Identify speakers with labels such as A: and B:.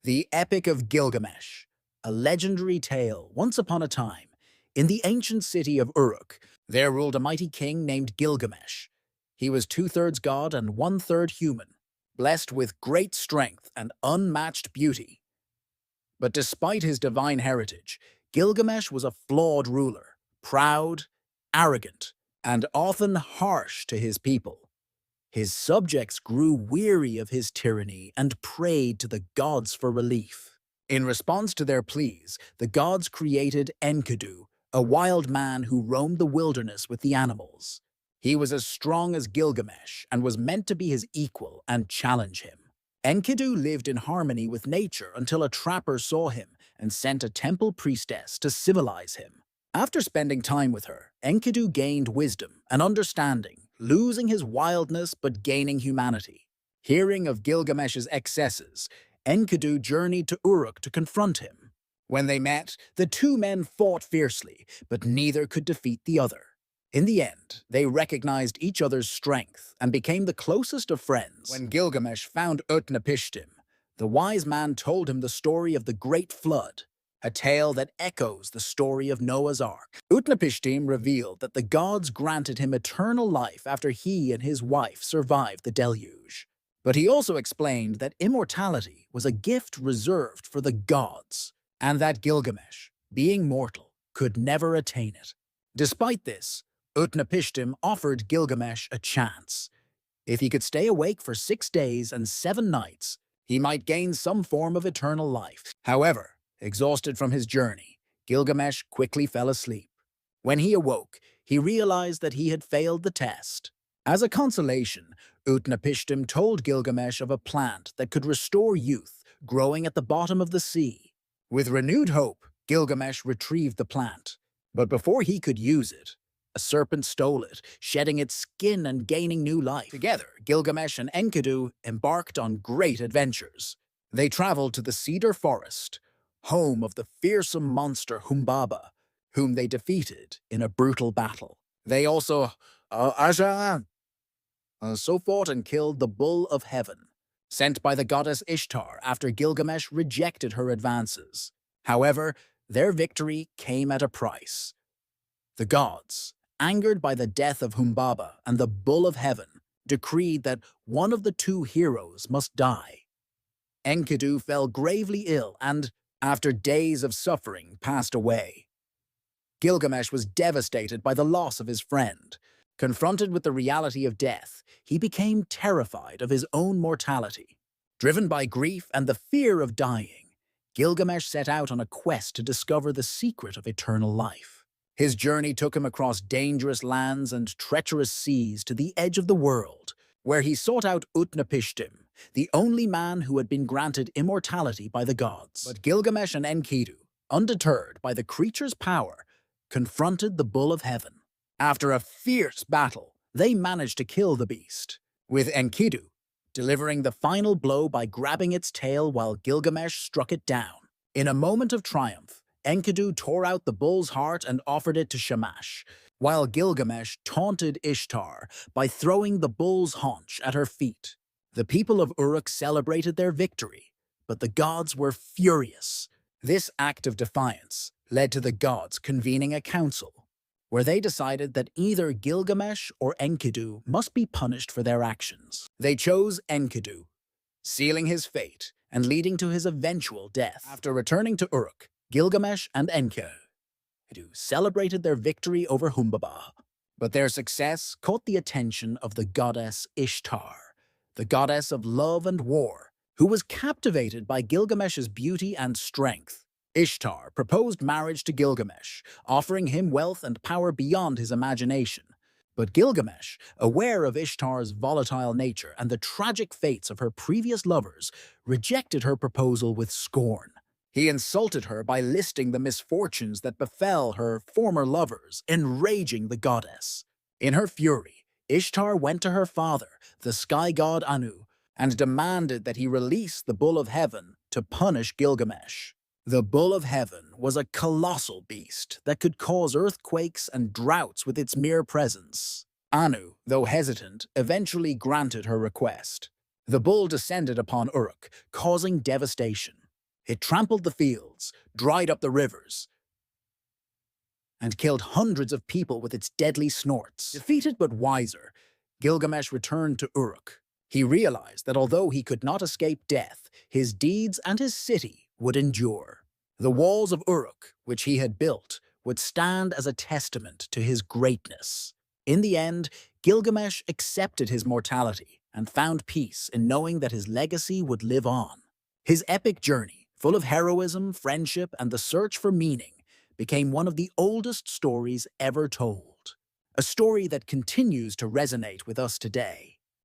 A: The Epic of Gilgamesh, a legendary tale once upon a time. In the ancient city of Uruk, there ruled a mighty king named Gilgamesh. He was two-thirds god and one-third human, blessed with great strength and unmatched beauty. But despite his divine heritage, Gilgamesh was a flawed ruler, proud, arrogant, and often harsh to his people. His subjects grew weary of his tyranny and prayed to the gods for relief. In response to their pleas, the gods created Enkidu, a wild man who roamed the wilderness with the animals. He was as strong as Gilgamesh and was meant to be his equal and challenge him. Enkidu lived in harmony with nature until a trapper saw him and sent a temple priestess to civilize him. After spending time with her, Enkidu gained wisdom and understanding, losing his wildness but gaining humanity. Hearing of Gilgamesh's excesses, Enkidu journeyed to Uruk to confront him. When they met, the two men fought fiercely, but neither could defeat the other. In the end, they recognized each other's strength and became the closest of friends. When Gilgamesh found Utnapishtim, the wise man told him the story of the Great Flood, a tale that echoes the story of Noah's Ark. Utnapishtim revealed that the gods granted him eternal life after he and his wife survived the deluge. But he also explained that immortality was a gift reserved for the gods, and that Gilgamesh, being mortal, could never attain it. Despite this, Utnapishtim offered Gilgamesh a chance. If he could stay awake for 6 days and 7 nights, he might gain some form of eternal life. However, exhausted from his journey, Gilgamesh quickly fell asleep. When he awoke, he realized that he had failed the test. As a consolation, Utnapishtim told Gilgamesh of a plant that could restore youth growing at the bottom of the sea. With renewed hope, Gilgamesh retrieved the plant. But before he could use it, a serpent stole it, shedding its skin and gaining new life. Together, Gilgamesh and Enkidu embarked on great adventures. They traveled to the Cedar Forest, home of the fearsome monster Humbaba, whom they defeated in a brutal battle. They also fought and killed the Bull of Heaven, sent by the goddess Ishtar after Gilgamesh rejected her advances. However, their victory came at a price. The gods, angered by the death of Humbaba and the Bull of Heaven, decreed that one of the two heroes must die. Enkidu fell gravely ill and, after days of suffering, passed away. Gilgamesh was devastated by the loss of his friend. Confronted with the reality of death, he became terrified of his own mortality. Driven by grief and the fear of dying, Gilgamesh set out on a quest to discover the secret of eternal life. His journey took him across dangerous lands and treacherous seas to the edge of the world, where he sought out Utnapishtim, the only man who had been granted immortality by the gods. But Gilgamesh and Enkidu, undeterred by the creature's power, confronted the Bull of Heaven. After a fierce battle, they managed to kill the beast, with Enkidu delivering the final blow by grabbing its tail while Gilgamesh struck it down. In a moment of triumph, Enkidu tore out the bull's heart and offered it to Shamash, while Gilgamesh taunted Ishtar by throwing the bull's haunch at her feet. The people of Uruk celebrated their victory, but the gods were furious. This act of defiance led to the gods convening a council, where they decided that either Gilgamesh or Enkidu must be punished for their actions. They chose Enkidu, sealing his fate and leading to his eventual death. After returning to Uruk, Gilgamesh and Enkidu celebrated their victory over Humbaba, but their success caught the attention of the goddess Ishtar, the goddess of love and war, who was captivated by Gilgamesh's beauty and strength. Ishtar proposed marriage to Gilgamesh, offering him wealth and power beyond his imagination. But Gilgamesh, aware of Ishtar's volatile nature and the tragic fates of her previous lovers, rejected her proposal with scorn. He insulted her by listing the misfortunes that befell her former lovers, enraging the goddess. In her fury, Ishtar went to her father, the sky god Anu, and demanded that he release the Bull of Heaven to punish Gilgamesh. The Bull of Heaven was a colossal beast that could cause earthquakes and droughts with its mere presence. Anu, though hesitant, eventually granted her request. The bull descended upon Uruk, causing devastation. It trampled the fields, dried up the rivers, and killed hundreds of people with its deadly snorts. Defeated but wiser, Gilgamesh returned to Uruk. He realized that although he could not escape death, his deeds and his city would endure. The walls of Uruk, which he had built, would stand as a testament to his greatness. In the end, Gilgamesh accepted his mortality and found peace in knowing that his legacy would live on. His epic journey, full of heroism, friendship, and the search for meaning, became one of the oldest stories ever told. A story that continues to resonate with us today.